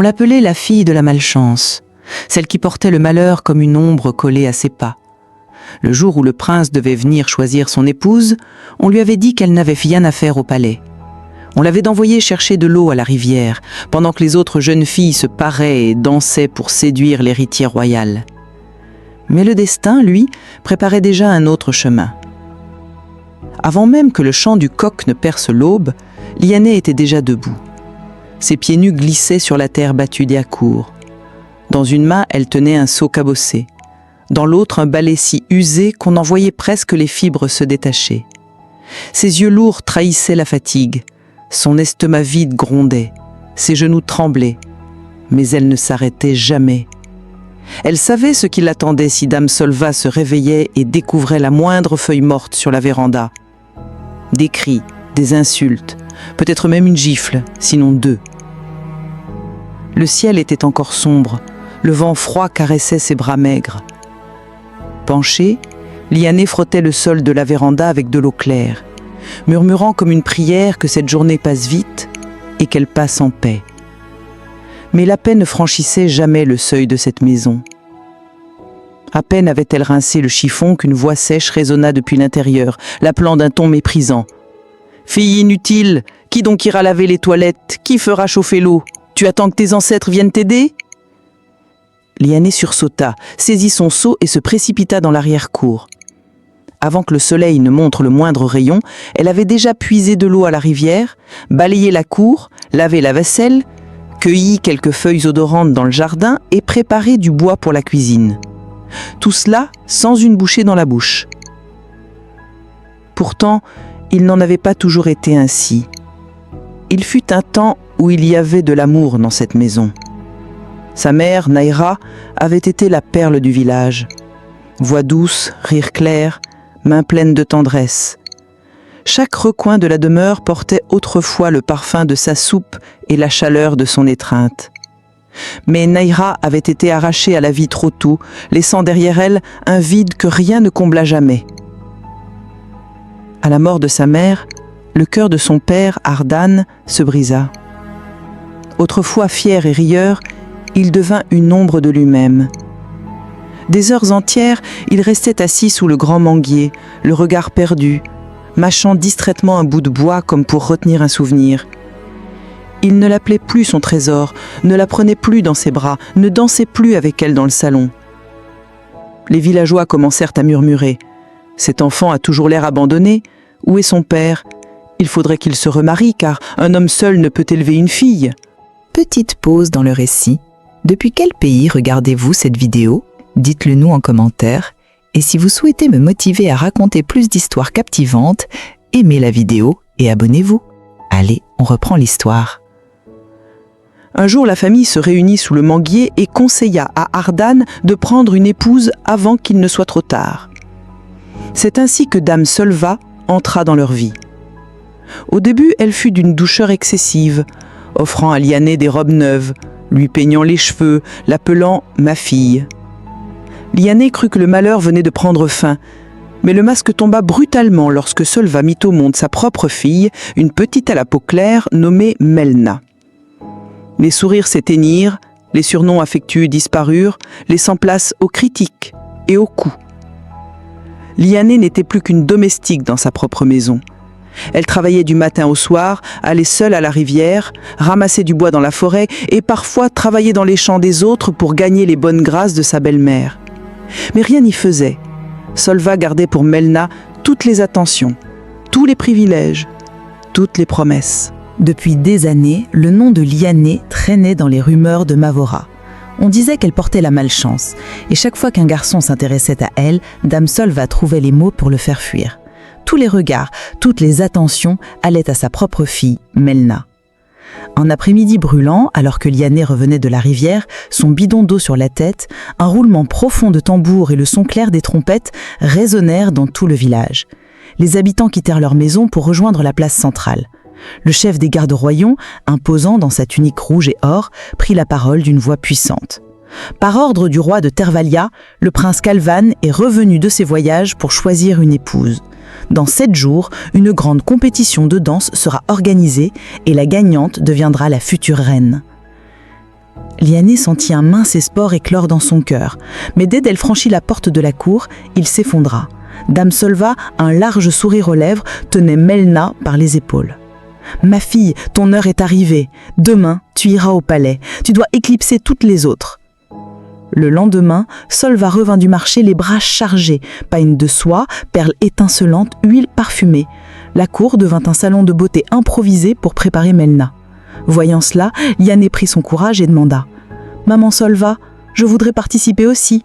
On l'appelait la fille de la malchance, celle qui portait le malheur comme une ombre collée à ses pas. Le jour où le prince devait venir choisir son épouse, on lui avait dit qu'elle n'avait rien à faire au palais. On l'avait envoyée chercher de l'eau à la rivière, pendant que les autres jeunes filles se paraient et dansaient pour séduire l'héritière royale. Mais le destin, lui, préparait déjà un autre chemin. Avant même que le chant du coq ne perce l'aube, Liané était déjà debout. Ses pieds nus glissaient sur la terre battue d'Yacour. Dans une main, elle tenait un seau cabossé. Dans l'autre, un balai si usé qu'on en voyait presque les fibres se détacher. Ses yeux lourds trahissaient la fatigue. Son estomac vide grondait. Ses genoux tremblaient. Mais elle ne s'arrêtait jamais. Elle savait ce qui l'attendait si Dame Solva se réveillait et découvrait la moindre feuille morte sur la véranda. Des cris, des insultes, peut-être même une gifle, sinon deux. Le ciel était encore sombre, le vent froid caressait ses bras maigres. Penchée, Liané frottait le sol de la véranda avec de l'eau claire, murmurant comme une prière que cette journée passe vite et qu'elle passe en paix. Mais la paix ne franchissait jamais le seuil de cette maison. À peine avait-elle rincé le chiffon qu'une voix sèche résonna depuis l'intérieur, l'appelant d'un ton méprisant. « Fille inutile, qui donc ira laver les toilettes? Qui fera chauffer l'eau? Tu attends que tes ancêtres viennent t'aider ?» Liané sursauta, saisit son seau et se précipita dans l'arrière-cour. Avant que le soleil ne montre le moindre rayon, elle avait déjà puisé de l'eau à la rivière, balayé la cour, lavé la vaisselle, cueilli quelques feuilles odorantes dans le jardin et préparé du bois pour la cuisine. Tout cela sans une bouchée dans la bouche. Pourtant, il n'en avait pas toujours été ainsi. Il fut un temps où il y avait de l'amour dans cette maison. Sa mère, Naïra, avait été la perle du village. Voix douce, rire clair, mains pleines de tendresse. Chaque recoin de la demeure portait autrefois le parfum de sa soupe et la chaleur de son étreinte. Mais Naïra avait été arrachée à la vie trop tôt, laissant derrière elle un vide que rien ne combla jamais. À la mort de sa mère, le cœur de son père, Ardan, se brisa. Autrefois fier et rieur, il devint une ombre de lui-même. Des heures entières, il restait assis sous le grand manguier, le regard perdu, mâchant distraitement un bout de bois comme pour retenir un souvenir. Il ne l'appelait plus son trésor, ne la prenait plus dans ses bras, ne dansait plus avec elle dans le salon. Les villageois commencèrent à murmurer. « Cet enfant a toujours l'air abandonné. Où est son père? Il faudrait qu'il se remarie, car un homme seul ne peut élever une fille. » Petite pause dans le récit. Depuis quel pays regardez-vous cette vidéo? Dites-le nous en commentaire. Et si vous souhaitez me motiver à raconter plus d'histoires captivantes, aimez la vidéo et abonnez-vous. Allez, on reprend l'histoire. Un jour, la famille se réunit sous le manguier et conseilla à Ardan de prendre une épouse avant qu'il ne soit trop tard. C'est ainsi que Dame Solva entra dans leur vie. Au début, elle fut d'une douceur excessive, offrant à Liané des robes neuves, lui peignant les cheveux, l'appelant « ma fille ». Liané crut que le malheur venait de prendre fin, mais le masque tomba brutalement lorsque Solva mit au monde sa propre fille, une petite à la peau claire nommée Melna. Les sourires s'éteignirent, les surnoms affectueux disparurent, laissant place aux critiques et aux coups. Liané n'était plus qu'une domestique dans sa propre maison. Elle travaillait du matin au soir, allait seule à la rivière, ramassait du bois dans la forêt et parfois travaillait dans les champs des autres pour gagner les bonnes grâces de sa belle-mère. Mais rien n'y faisait. Solva gardait pour Melna toutes les attentions, tous les privilèges, toutes les promesses. Depuis des années, le nom de Liané traînait dans les rumeurs de Mavora. On disait qu'elle portait la malchance, et chaque fois qu'un garçon s'intéressait à elle, Dame Solva trouvait les mots pour le faire fuir. Tous les regards, toutes les attentions allaient à sa propre fille, Melna. Un après-midi brûlant, alors que Liané revenait de la rivière, son bidon d'eau sur la tête, un roulement profond de tambour et le son clair des trompettes résonnèrent dans tout le village. Les habitants quittèrent leur maison pour rejoindre la place centrale. Le chef des gardes royaux, imposant dans sa tunique rouge et or, prit la parole d'une voix puissante. Par ordre du roi de Tervalia, le prince Calvan est revenu de ses voyages pour choisir une épouse. Dans 7 jours, une grande compétition de danse sera organisée et la gagnante deviendra la future reine. Liané sentit un mince espoir éclore dans son cœur, mais dès qu'elle franchit la porte de la cour, il s'effondra. Dame Solva, un large sourire aux lèvres, tenait Melna par les épaules. « Ma fille, ton heure est arrivée. Demain, tu iras au palais. Tu dois éclipser toutes les autres. » Le lendemain, Solva revint du marché les bras chargés, pailles de soie, perles étincelantes, huile parfumée. La cour devint un salon de beauté improvisé pour préparer Melna. Voyant cela, Liané prit son courage et demanda « Maman Solva, je voudrais participer aussi. »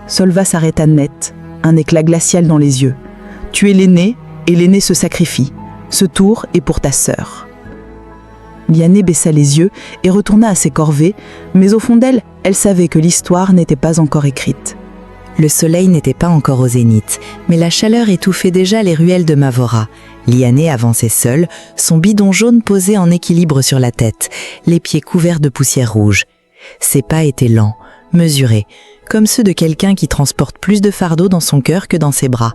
Solva s'arrêta net, un éclat glacial dans les yeux. « Tu es l'aîné, et l'aîné se sacrifie. Ce tour est pour ta sœur. » Liané baissa les yeux et retourna à ses corvées, mais au fond d'elle, elle savait que l'histoire n'était pas encore écrite. Le soleil n'était pas encore au zénith, mais la chaleur étouffait déjà les ruelles de Mavora. Liané avançait seule, son bidon jaune posé en équilibre sur la tête, les pieds couverts de poussière rouge. Ses pas étaient lents, mesurés, comme ceux de quelqu'un qui transporte plus de fardeau dans son cœur que dans ses bras.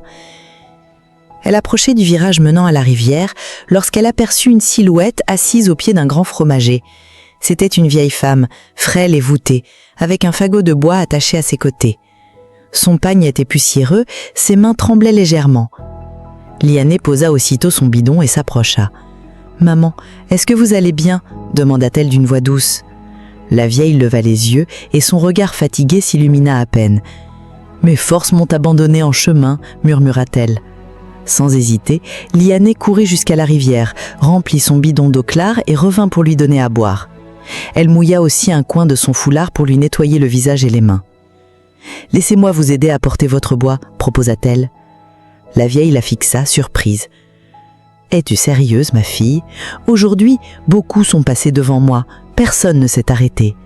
Elle approchait du virage menant à la rivière lorsqu'elle aperçut une silhouette assise au pied d'un grand fromager. C'était une vieille femme, frêle et voûtée, avec un fagot de bois attaché à ses côtés. Son pagne était poussiéreux, ses mains tremblaient légèrement. Liané posa aussitôt son bidon et s'approcha. « Maman, est-ce que vous allez bien ?» demanda-t-elle d'une voix douce. La vieille leva les yeux et son regard fatigué s'illumina à peine. « Mes forces m'ont abandonné en chemin, » murmura-t-elle. Sans hésiter, Liané courut jusqu'à la rivière, remplit son bidon d'eau clare et revint pour lui donner à boire. Elle mouilla aussi un coin de son foulard pour lui nettoyer le visage et les mains. « Laissez-moi vous aider à porter votre bois, » proposa-t-elle. La vieille la fixa, surprise. « Es-tu sérieuse, ma fille ? Aujourd'hui, beaucoup sont passés devant moi. Personne ne s'est arrêté. »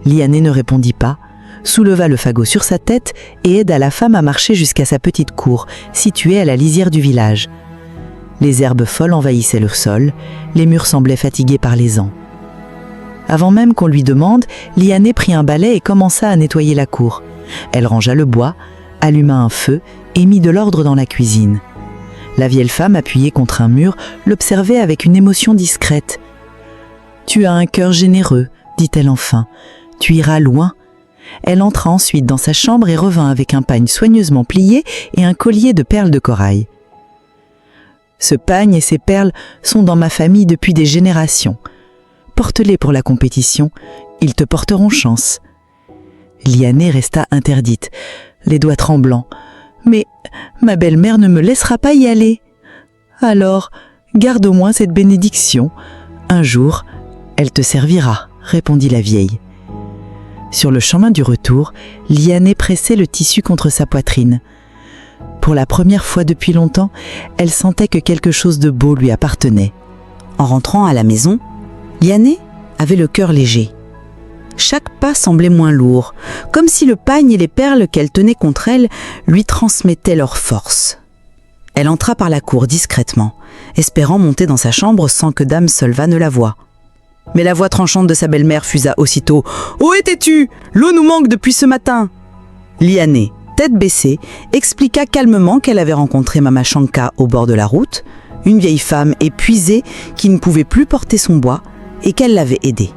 Liané ne répondit pas, souleva le fagot sur sa tête et aida la femme à marcher jusqu'à sa petite cour, située à la lisière du village. Les herbes folles envahissaient le sol, les murs semblaient fatigués par les ans. Avant même qu'on lui demande, Liané prit un balai et commença à nettoyer la cour. Elle rangea le bois, alluma un feu et mit de l'ordre dans la cuisine. La vieille femme, appuyée contre un mur, l'observait avec une émotion discrète. « Tu as un cœur généreux, » dit-elle enfin. « Tu iras loin. » Elle entra ensuite dans sa chambre et revint avec un pagne soigneusement plié et un collier de perles de corail. « Ce pagne et ces perles sont dans ma famille depuis des générations. Porte-les pour la compétition, ils te porteront chance. » Liané resta interdite, les doigts tremblants. « Mais ma belle-mère ne me laissera pas y aller. »« Alors, garde au moins cette bénédiction. Un jour, elle te servira, » répondit la vieille. Sur le chemin du retour, Liané pressait le tissu contre sa poitrine. Pour la première fois depuis longtemps, elle sentait que quelque chose de beau lui appartenait. En rentrant à la maison, Liané avait le cœur léger. Chaque pas semblait moins lourd, comme si le pagne et les perles qu'elle tenait contre elle lui transmettaient leur force. Elle entra par la cour discrètement, espérant monter dans sa chambre sans que Dame Solva ne la voie. Mais la voix tranchante de sa belle-mère fusa aussitôt. « Où étais-tu ? L'eau nous manque depuis ce matin !» Liané, tête baissée, expliqua calmement qu'elle avait rencontré Mama Shanka au bord de la route, une vieille femme épuisée qui ne pouvait plus porter son bois et qu'elle l'avait aidée.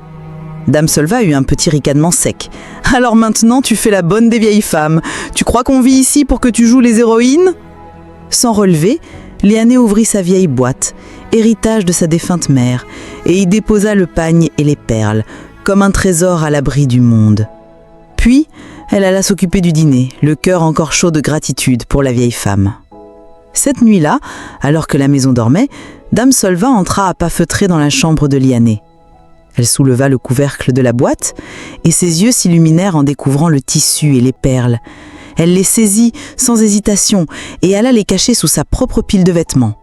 Dame Solva eut un petit ricanement sec. « Alors maintenant tu fais la bonne des vieilles femmes. Tu crois qu'on vit ici pour que tu joues les héroïnes ?» Sans relever, Liané ouvrit sa vieille boîte, héritage de sa défunte mère, et y déposa le pagne et les perles, comme un trésor à l'abri du monde. Puis, elle alla s'occuper du dîner, le cœur encore chaud de gratitude pour la vieille femme. Cette nuit-là, alors que la maison dormait, Dame Solva entra à pas feutrés dans la chambre de Liané. Elle souleva le couvercle de la boîte, et ses yeux s'illuminèrent en découvrant le tissu et les perles. Elle les saisit sans hésitation et alla les cacher sous sa propre pile de vêtements.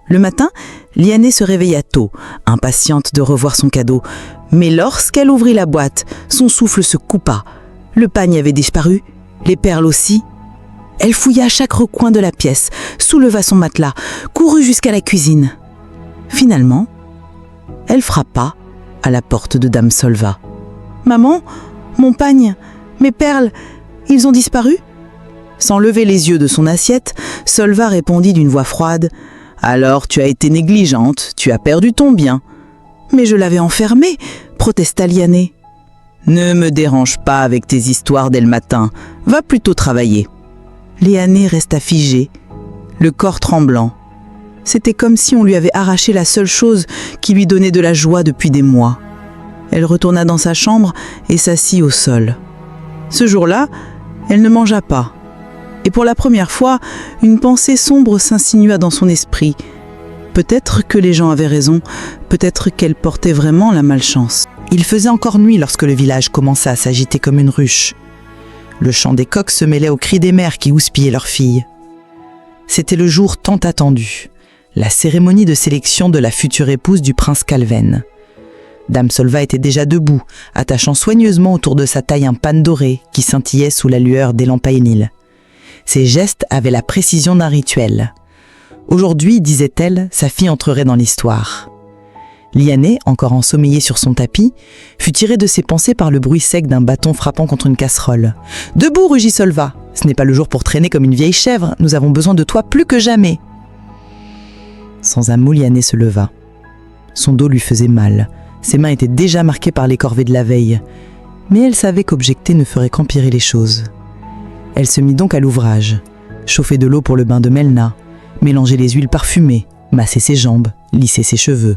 Le matin, Liané se réveilla tôt, impatiente de revoir son cadeau. Mais lorsqu'elle ouvrit la boîte, son souffle se coupa. Le pagne avait disparu, les perles aussi. Elle fouilla chaque recoin de la pièce, souleva son matelas, courut jusqu'à la cuisine. Finalement, elle frappa à la porte de Dame Solva. « Maman, mon pagne, mes perles, ils ont disparu ?» Sans lever les yeux de son assiette, Solva répondit d'une voix froide. « Alors tu as été négligente, tu as perdu ton bien. »« Mais je l'avais enfermé, » protesta Liané. Ne me dérange pas avec tes histoires dès le matin, va plutôt travailler. Liané resta figée, le corps tremblant. C'était comme si on lui avait arraché la seule chose qui lui donnait de la joie depuis des mois. Elle retourna dans sa chambre et s'assit au sol. Ce jour-là, elle ne mangea pas. Et pour la première fois, une pensée sombre s'insinua dans son esprit. Peut-être que les gens avaient raison, peut-être qu'elle portait vraiment la malchance. Il faisait encore nuit lorsque le village commença à s'agiter comme une ruche. Le chant des coqs se mêlait aux cris des mères qui houspillaient leurs filles. C'était le jour tant attendu, la cérémonie de sélection de la future épouse du prince Calven. Dame Solva était déjà debout, attachant soigneusement autour de sa taille un pan doré qui scintillait sous la lueur des lampes à énil. Ses gestes avaient la précision d'un rituel. Aujourd'hui, disait-elle, sa fille entrerait dans l'histoire. Liané, encore ensommeillée sur son tapis, fut tirée de ses pensées par le bruit sec d'un bâton frappant contre une casserole. « Debout, rugit Solva. Ce n'est pas le jour pour traîner comme une vieille chèvre. Nous avons besoin de toi plus que jamais. » Sans un mot, Liané se leva. Son dos lui faisait mal. Ses mains étaient déjà marquées par les corvées de la veille. Mais elle savait qu'objecter ne ferait qu'empirer les choses. Elle se mit donc à l'ouvrage. Chauffer de l'eau pour le bain de Melna, mélanger les huiles parfumées, masser ses jambes, lisser ses cheveux.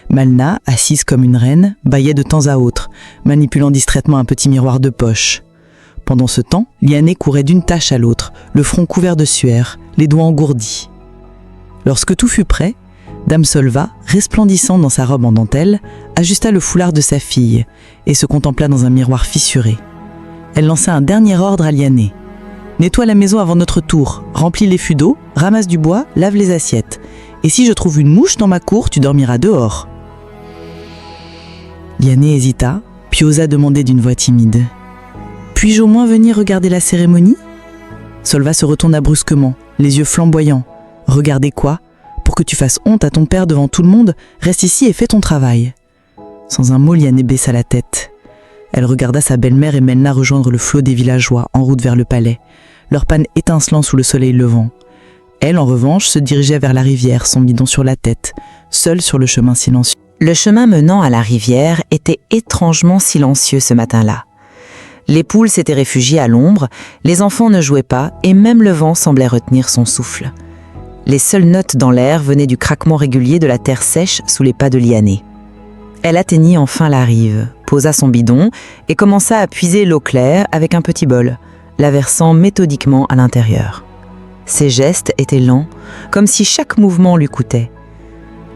Melna, assise comme une reine, bâillait de temps à autre, manipulant distraitement un petit miroir de poche. Pendant ce temps, Liané courait d'une tâche à l'autre, le front couvert de sueur, les doigts engourdis. Lorsque tout fut prêt, Dame Solva, resplendissant dans sa robe en dentelle, ajusta le foulard de sa fille et se contempla dans un miroir fissuré. Elle lança un dernier ordre à Liané. « Nettoie la maison avant notre tour, remplis les fûts d'eau, ramasse du bois, lave les assiettes. Et si je trouve une mouche dans ma cour, tu dormiras dehors. » Liané hésita, puis osa demander d'une voix timide. « Puis-je au moins venir regarder la cérémonie ?» Solva se retourna brusquement, les yeux flamboyants. « Regardez quoi ? Pour que tu fasses honte à ton père devant tout le monde, reste ici et fais ton travail. » Sans un mot, Liané baissa la tête. Elle regarda sa belle-mère et Melna rejoindre le flot des villageois en route vers le palais, leur panne étincelant sous le soleil levant. Elle, en revanche, se dirigeait vers la rivière, son bidon sur la tête, seule sur le chemin silencieux. Le chemin menant à la rivière était étrangement silencieux ce matin-là. Les poules s'étaient réfugiées à l'ombre, les enfants ne jouaient pas et même le vent semblait retenir son souffle. Les seules notes dans l'air venaient du craquement régulier de la terre sèche sous les pas de Liané. Elle atteignit enfin la rive, posa son bidon et commença à puiser l'eau claire avec un petit bol, la versant méthodiquement à l'intérieur. Ses gestes étaient lents, comme si chaque mouvement lui coûtait.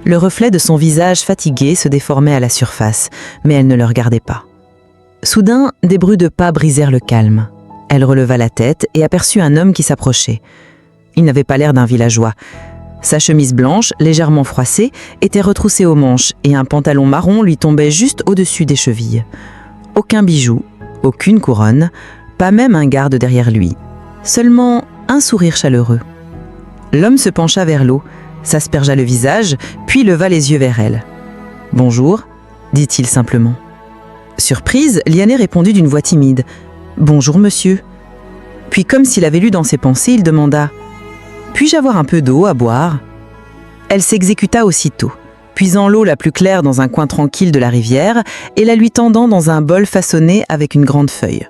Le reflet de son visage fatigué se déformait à la surface, mais elle ne le regardait pas. Soudain, des bruits de pas brisèrent le calme. Elle releva la tête et aperçut un homme qui s'approchait. Il n'avait pas l'air d'un villageois. Sa chemise blanche, légèrement froissée, était retroussée aux manches et un pantalon marron lui tombait juste au-dessus des chevilles. Aucun bijou, aucune couronne, pas même un garde derrière lui. Seulement un sourire chaleureux. L'homme se pencha vers l'eau, s'aspergea le visage, puis leva les yeux vers elle. « Bonjour », dit-il simplement. Surprise, Liané répondit d'une voix timide. « Bonjour, monsieur. » Puis, comme s'il avait lu dans ses pensées, il demanda « Puis-je avoir un peu d'eau à boire ?» Elle s'exécuta aussitôt, puisant l'eau la plus claire dans un coin tranquille de la rivière et la lui tendant dans un bol façonné avec une grande feuille.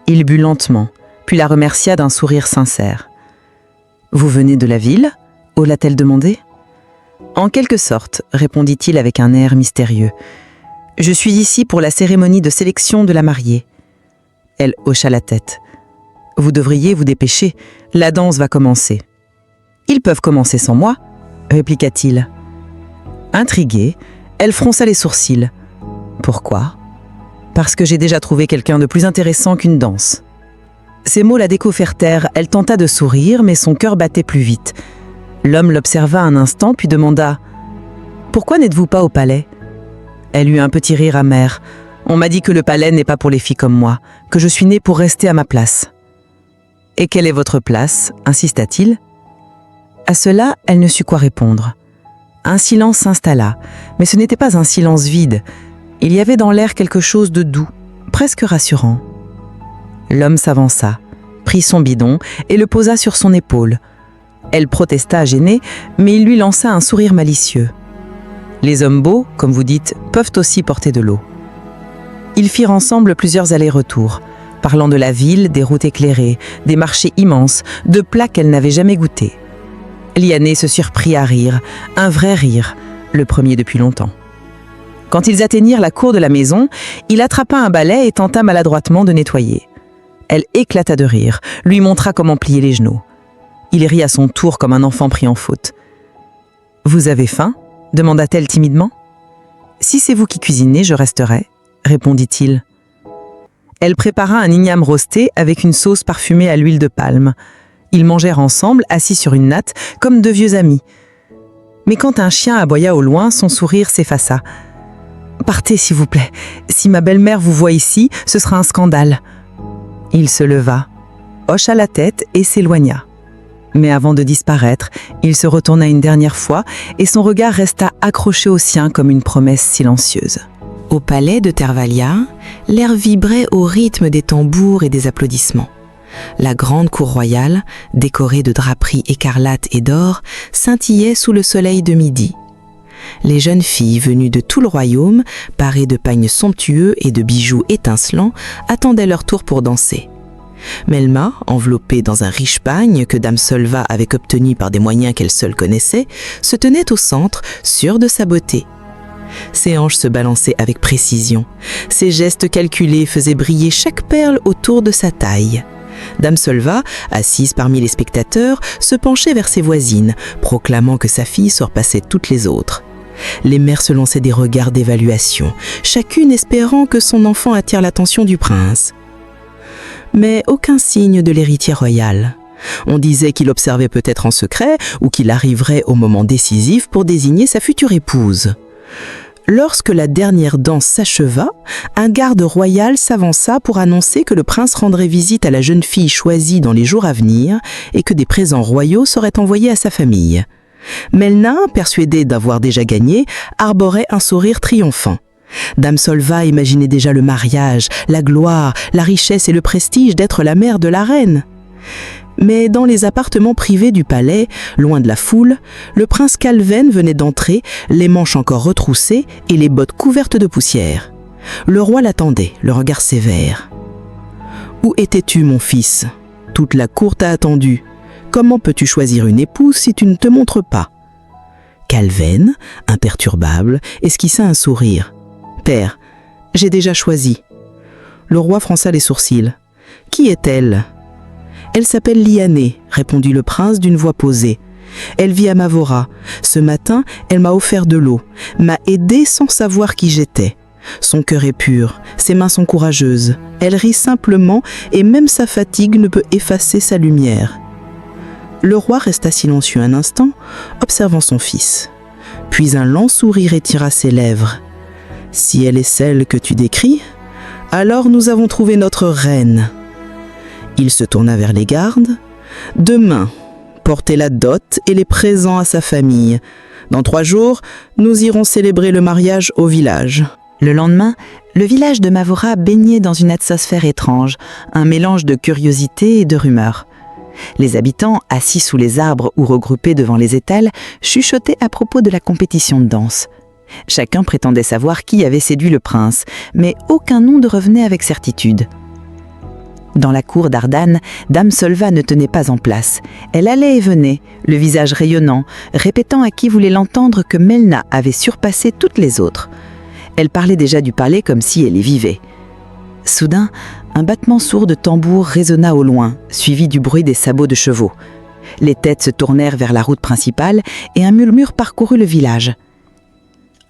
Il but lentement, puis la remercia d'un sourire sincère. « Vous venez de la ville ?» ôla-t-elle demandé. « En quelque sorte, » répondit-il avec un air mystérieux. « Je suis ici pour la cérémonie de sélection de la mariée. » Elle hocha la tête. « Vous devriez vous dépêcher, la danse va commencer. »« Ils peuvent commencer sans moi, » répliqua-t-il. Intriguée, elle fronça les sourcils. « Pourquoi ? » ?»« Parce que j'ai déjà trouvé quelqu'un de plus intéressant qu'une danse. » Ces mots la déconcertèrent, elle tenta de sourire, mais son cœur battait plus vite. L'homme l'observa un instant, puis demanda « Pourquoi n'êtes-vous pas au palais ?» Elle eut un petit rire amer. « On m'a dit que le palais n'est pas pour les filles comme moi, que je suis née pour rester à ma place. »« Et quelle est votre place ?» insista-t-il. À cela, elle ne sut quoi répondre. Un silence s'installa, mais ce n'était pas un silence vide. Il y avait dans l'air quelque chose de doux, presque rassurant. L'homme s'avança, prit son bidon et le posa sur son épaule. Elle protesta gênée, mais il lui lança un sourire malicieux. « Les hommes beaux, comme vous dites, peuvent aussi porter de l'eau. » Ils firent ensemble plusieurs allers-retours, parlant de la ville, des routes éclairées, des marchés immenses, de plats qu'elle n'avait jamais goûtés. Liané se surprit à rire, un vrai rire, le premier depuis longtemps. Quand ils atteignirent la cour de la maison, il attrapa un balai et tenta maladroitement de nettoyer. Elle éclata de rire, lui montra comment plier les genoux. Il rit à son tour comme un enfant pris en faute. « Vous avez faim ?» demanda-t-elle timidement. « Si c'est vous qui cuisinez, je resterai, » répondit-il. Elle prépara un igname roasté avec une sauce parfumée à l'huile de palme. Ils mangèrent ensemble, assis sur une natte, comme deux vieux amis. Mais quand un chien aboya au loin, son sourire s'effaça. « Partez, s'il vous plaît. Si ma belle-mère vous voit ici, ce sera un scandale. » Il se leva, hocha la tête et s'éloigna. Mais avant de disparaître, il se retourna une dernière fois et son regard resta accroché au sien comme une promesse silencieuse. Au palais de Tervalia, l'air vibrait au rythme des tambours et des applaudissements. La grande cour royale, décorée de draperies écarlates et d'or, scintillait sous le soleil de midi. Les jeunes filles venues de tout le royaume, parées de pagnes somptueux et de bijoux étincelants, attendaient leur tour pour danser. Melma, enveloppée dans un riche pagne que Dame Solva avait obtenu par des moyens qu'elle seule connaissait, se tenait au centre, sûre de sa beauté. Ses hanches se balançaient avec précision. Ses gestes calculés faisaient briller chaque perle autour de sa taille. Dame Solva, assise parmi les spectateurs, se penchait vers ses voisines, proclamant que sa fille surpassait toutes les autres. Les mères se lançaient des regards d'évaluation, chacune espérant que son enfant attire l'attention du prince. Mais aucun signe de l'héritier royal. On disait qu'il observait peut-être en secret ou qu'il arriverait au moment décisif pour désigner sa future épouse. Lorsque la dernière danse s'acheva, un garde royal s'avança pour annoncer que le prince rendrait visite à la jeune fille choisie dans les jours à venir et que des présents royaux seraient envoyés à sa famille. Melna, persuadée d'avoir déjà gagné, arborait un sourire triomphant. Dame Solva imaginait déjà le mariage, la gloire, la richesse et le prestige d'être la mère de la reine. Mais dans les appartements privés du palais, loin de la foule, le prince Calven venait d'entrer, les manches encore retroussées et les bottes couvertes de poussière. Le roi l'attendait, le regard sévère. « Où étais-tu, mon fils ? Toute la cour t'a attendu. Comment peux-tu choisir une épouse si tu ne te montres pas ?» Calven, imperturbable, esquissa un sourire. « Père, j'ai déjà choisi. » Le roi fronça les sourcils. « Qui est-elle » ? « Elle s'appelle Liané, » répondit le prince d'une voix posée. « Elle vit à Mavora. Ce matin, elle m'a offert de l'eau, m'a aidé sans savoir qui j'étais. Son cœur est pur, ses mains sont courageuses. Elle rit simplement et même sa fatigue ne peut effacer sa lumière. » Le roi resta silencieux un instant, observant son fils. Puis un lent sourire étira ses lèvres. « Si elle est celle que tu décris, alors nous avons trouvé notre reine. » Il se tourna vers les gardes. « Demain, portez la dot et les présents à sa famille. Dans 3 jours, nous irons célébrer le mariage au village. » Le lendemain, le village de Mavora baignait dans une atmosphère étrange, un mélange de curiosité et de rumeurs. Les habitants, assis sous les arbres ou regroupés devant les étals, chuchotaient à propos de la compétition de danse. Chacun prétendait savoir qui avait séduit le prince, mais aucun nom ne revenait avec certitude. Dans la cour d'Ardane, Dame Solva ne tenait pas en place. Elle allait et venait, le visage rayonnant, répétant à qui voulait l'entendre que Melna avait surpassé toutes les autres. Elle parlait déjà du palais comme si elle y vivait. Soudain, un battement sourd de tambour résonna au loin, suivi du bruit des sabots de chevaux. Les têtes se tournèrent vers la route principale et un murmure parcourut le village.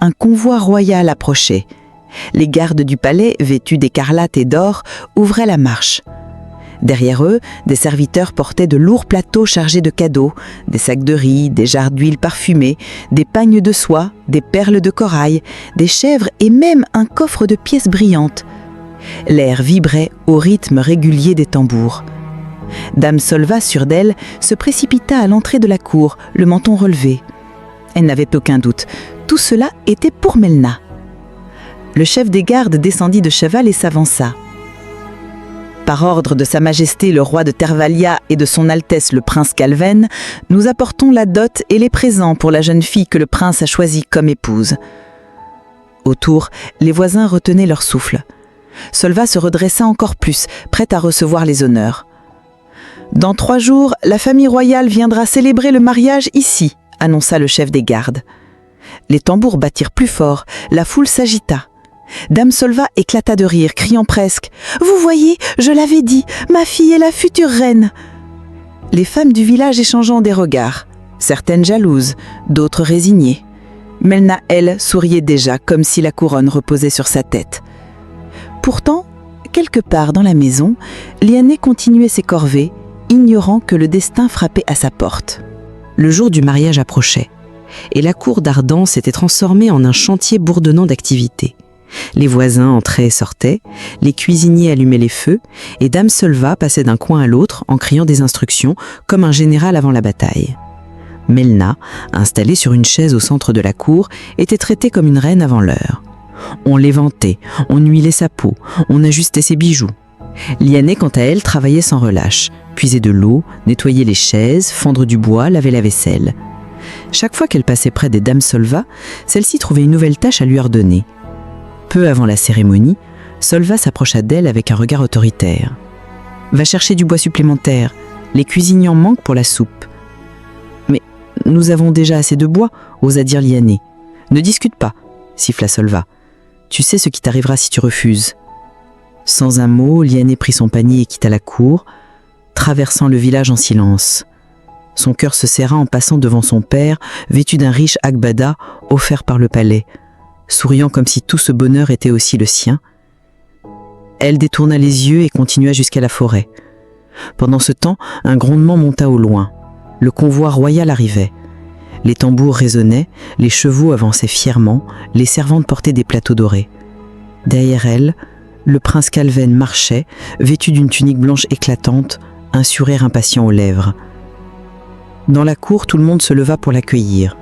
Un convoi royal approchait. Les gardes du palais, vêtus d'écarlate et d'or, ouvraient la marche. Derrière eux, des serviteurs portaient de lourds plateaux chargés de cadeaux, des sacs de riz, des jarres d'huile parfumée, des pagnes de soie, des perles de corail, des chèvres et même un coffre de pièces brillantes. L'air vibrait au rythme régulier des tambours. Dame Solva, sûre d'elle, se précipita à l'entrée de la cour, le menton relevé. Elle n'avait aucun doute, tout cela était pour Melna. Le chef des gardes descendit de cheval et s'avança. « Par ordre de Sa Majesté le roi de Tervalia et de son Altesse le prince Calven, nous apportons la dot et les présents pour la jeune fille que le prince a choisie comme épouse. » Autour, les voisins retenaient leur souffle. Solva se redressa encore plus, prête à recevoir les honneurs. « Dans 3 jours, la famille royale viendra célébrer le mariage ici », annonça le chef des gardes. Les tambours battirent plus fort, la foule s'agita. Dame Solva éclata de rire, criant presque « Vous voyez, je l'avais dit, ma fille est la future reine !» Les femmes du village échangeant des regards, certaines jalouses, d'autres résignées. Melna, elle, souriait déjà comme si la couronne reposait sur sa tête. Pourtant, quelque part dans la maison, Liané continuait ses corvées, ignorant que le destin frappait à sa porte. Le jour du mariage approchait, et la cour d'Ardan s'était transformée en un chantier bourdonnant d'activités. Les voisins entraient et sortaient, les cuisiniers allumaient les feux, et Dame Solva passait d'un coin à l'autre en criant des instructions, comme un général avant la bataille. Melna, installée sur une chaise au centre de la cour, était traitée comme une reine avant l'heure. On l'éventait, on huilait sa peau, on ajustait ses bijoux. Liané, quant à elle, travaillait sans relâche, puisait de l'eau, nettoyait les chaises, fendre du bois, laver la vaisselle. Chaque fois qu'elle passait près des Dames Solva, celle-ci trouvait une nouvelle tâche à lui ordonner. Peu avant la cérémonie, Solva s'approcha d'elle avec un regard autoritaire. « Va chercher du bois supplémentaire, les cuisiniers manquent pour la soupe. »« Mais nous avons déjà assez de bois, osa dire Liané. »« Ne discute pas, siffla Solva. Tu sais ce qui t'arrivera si tu refuses. » Sans un mot, Liané prit son panier et quitta la cour, traversant le village en silence. Son cœur se serra en passant devant son père, vêtu d'un riche agbada offert par le palais, souriant comme si tout ce bonheur était aussi le sien. Elle détourna les yeux et continua jusqu'à la forêt. Pendant ce temps, un grondement monta au loin. Le convoi royal arrivait. Les tambours résonnaient, les chevaux avançaient fièrement, les servantes portaient des plateaux dorés. Derrière elle, le prince Calven marchait, vêtu d'une tunique blanche éclatante, un sourire impatient aux lèvres. Dans la cour, tout le monde se leva pour l'accueillir.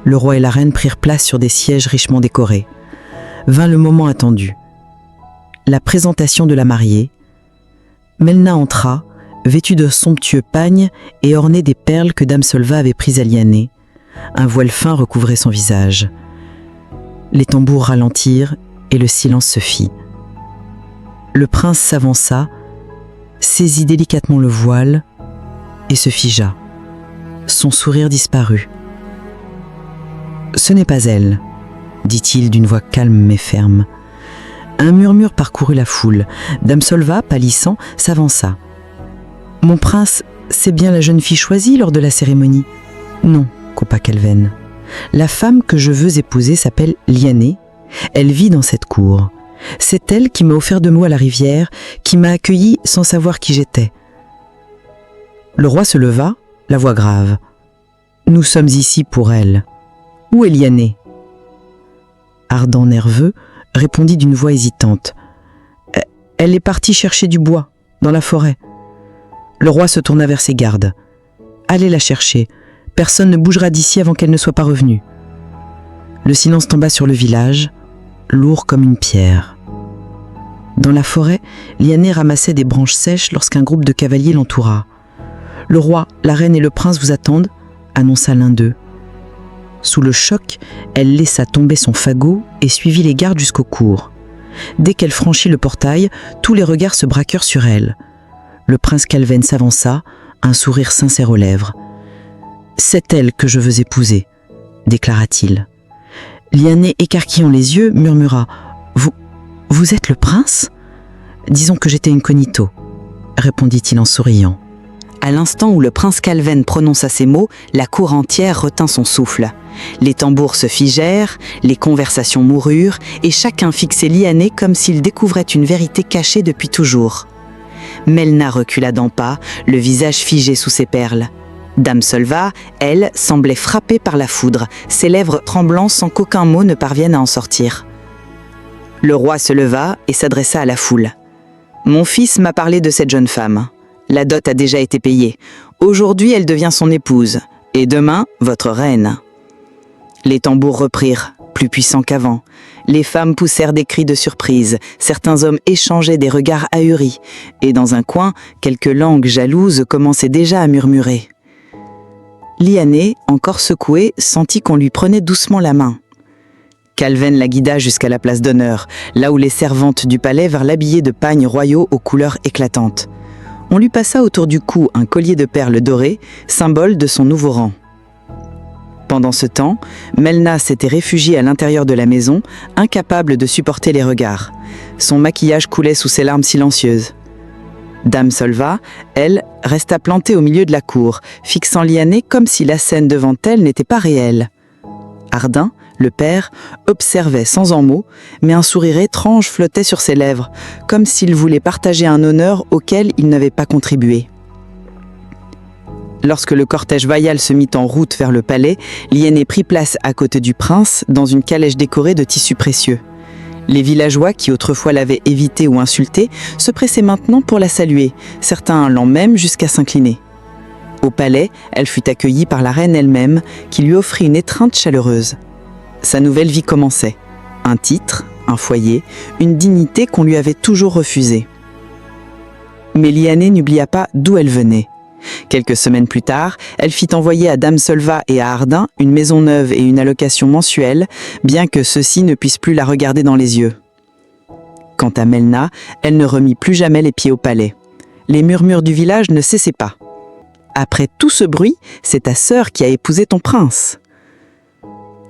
Le roi et la reine prirent place sur des sièges richement décorés. Vint le moment attendu. La présentation de la mariée. Melna entra, vêtue de somptueux pagnes et ornée des perles que Dame Solva avait prises à Liané. Un voile fin recouvrait son visage. Les tambours ralentirent et le silence se fit. Le prince s'avança, saisit délicatement le voile et se figea. Son sourire disparut. « Ce n'est pas elle, » dit-il d'une voix calme mais ferme. Un murmure parcourut la foule. Dame Solva, pâlissant, s'avança. « Mon prince, c'est bien la jeune fille choisie lors de la cérémonie ?»« Non, » coupa Calven. « La femme que je veux épouser s'appelle Liané. Elle vit dans cette cour. C'est elle qui m'a offert de mots à la rivière, qui m'a accueilli sans savoir qui j'étais. » Le roi se leva, la voix grave. « Nous sommes ici pour elle. Où est Liané ?» Ardent nerveux, répondit d'une voix hésitante. « Elle est partie chercher du bois, dans la forêt. » Le roi se tourna vers ses gardes. « Allez la chercher. Personne ne bougera d'ici avant qu'elle ne soit pas revenue. » Le silence tomba sur le village, lourd comme une pierre. Dans la forêt, Liané ramassait des branches sèches lorsqu'un groupe de cavaliers l'entoura. « Le roi, la reine et le prince vous attendent », annonça l'un d'eux. Sous le choc, elle laissa tomber son fagot et suivit les gardes jusqu'au cour. Dès qu'elle franchit le portail, tous les regards se braquèrent sur elle. Le prince Calven s'avança, un sourire sincère aux lèvres. « C'est elle que je veux épouser », déclara-t-il. Liané, écarquillant les yeux, murmura « Vous êtes le prince ?»« Disons que j'étais incognito », répondit-il en souriant. À l'instant où le prince Calven prononça ces mots, la cour entière retint son souffle. Les tambours se figèrent, les conversations moururent, et chacun fixait Liané comme s'il découvrait une vérité cachée depuis toujours. Melna recula d'un pas, le visage figé sous ses perles. Dame Solva, elle, semblait frappée par la foudre, ses lèvres tremblant sans qu'aucun mot ne parvienne à en sortir. Le roi se leva et s'adressa à la foule. « Mon fils m'a parlé de cette jeune femme. La dot a déjà été payée. Aujourd'hui, elle devient son épouse. Et demain, votre reine. » Les tambours reprirent, plus puissants qu'avant. Les femmes poussèrent des cris de surprise. Certains hommes échangeaient des regards ahuris. Et dans un coin, quelques langues jalouses commençaient déjà à murmurer. Liané, encore secouée, sentit qu'on lui prenait doucement la main. Calven la guida jusqu'à la place d'honneur, là où les servantes du palais vinrent l'habiller de pagnes royaux aux couleurs éclatantes. On lui passa autour du cou un collier de perles dorées, symbole de son nouveau rang. Pendant ce temps, Melna s'était réfugiée à l'intérieur de la maison, incapable de supporter les regards. Son maquillage coulait sous ses larmes silencieuses. Dame Solva, elle, resta plantée au milieu de la cour, fixant Lyanné comme si la scène devant elle n'était pas réelle. Ardin, le père, observait sans en mots, mais un sourire étrange flottait sur ses lèvres, comme s'il voulait partager un honneur auquel il n'avait pas contribué. Lorsque le cortège vaillal se mit en route vers le palais, Lyanné prit place à côté du prince, dans une calèche décorée de tissus précieux. Les villageois, qui autrefois l'avaient évitée ou insultée, se pressaient maintenant pour la saluer, certains allant même jusqu'à s'incliner. Au palais, elle fut accueillie par la reine elle-même, qui lui offrit une étreinte chaleureuse. Sa nouvelle vie commençait. Un titre, un foyer, une dignité qu'on lui avait toujours refusée. Mais Lyanné n'oublia pas d'où elle venait. Quelques semaines plus tard, elle fit envoyer à Dame Solva et à Ardin une maison neuve et une allocation mensuelle, bien que ceux-ci ne puissent plus la regarder dans les yeux. Quant à Melna, elle ne remit plus jamais les pieds au palais. Les murmures du village ne cessaient pas. « Après tout ce bruit, c'est ta sœur qui a épousé ton prince. »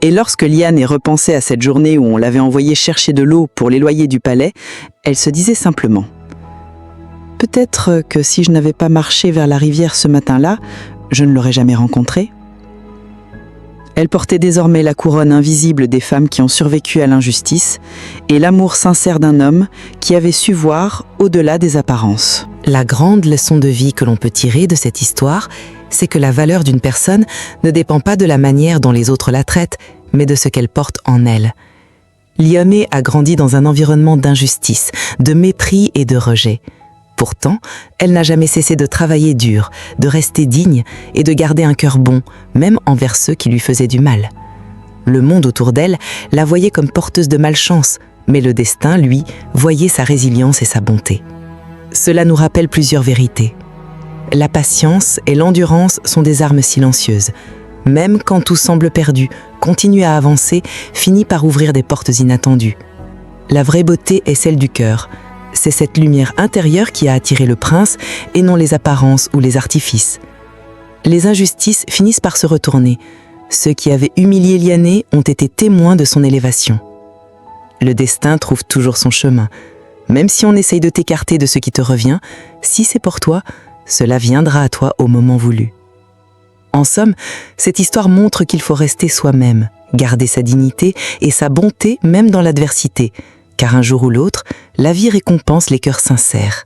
Et lorsque Lyanné repensait à cette journée où on l'avait envoyée chercher de l'eau pour l'éloigner du palais, elle se disait simplement: peut-être que si je n'avais pas marché vers la rivière ce matin-là, je ne l'aurais jamais rencontré. Elle portait désormais la couronne invisible des femmes qui ont survécu à l'injustice et l'amour sincère d'un homme qui avait su voir au-delà des apparences. La grande leçon de vie que l'on peut tirer de cette histoire, c'est que la valeur d'une personne ne dépend pas de la manière dont les autres la traitent, mais de ce qu'elle porte en elle. Lyanné a grandi dans un environnement d'injustice, de mépris et de rejet. Pourtant, elle n'a jamais cessé de travailler dur, de rester digne et de garder un cœur bon, même envers ceux qui lui faisaient du mal. Le monde autour d'elle la voyait comme porteuse de malchance, mais le destin, lui, voyait sa résilience et sa bonté. Cela nous rappelle plusieurs vérités. La patience et l'endurance sont des armes silencieuses. Même quand tout semble perdu, continuer à avancer finit par ouvrir des portes inattendues. La vraie beauté est celle du cœur. C'est cette lumière intérieure qui a attiré le prince et non les apparences ou les artifices. Les injustices finissent par se retourner. Ceux qui avaient humilié Lyanné ont été témoins de son élévation. Le destin trouve toujours son chemin. Même si on essaye de t'écarter de ce qui te revient, si c'est pour toi, cela viendra à toi au moment voulu. En somme, cette histoire montre qu'il faut rester soi-même, garder sa dignité et sa bonté même dans l'adversité, car un jour ou l'autre, la vie récompense les cœurs sincères.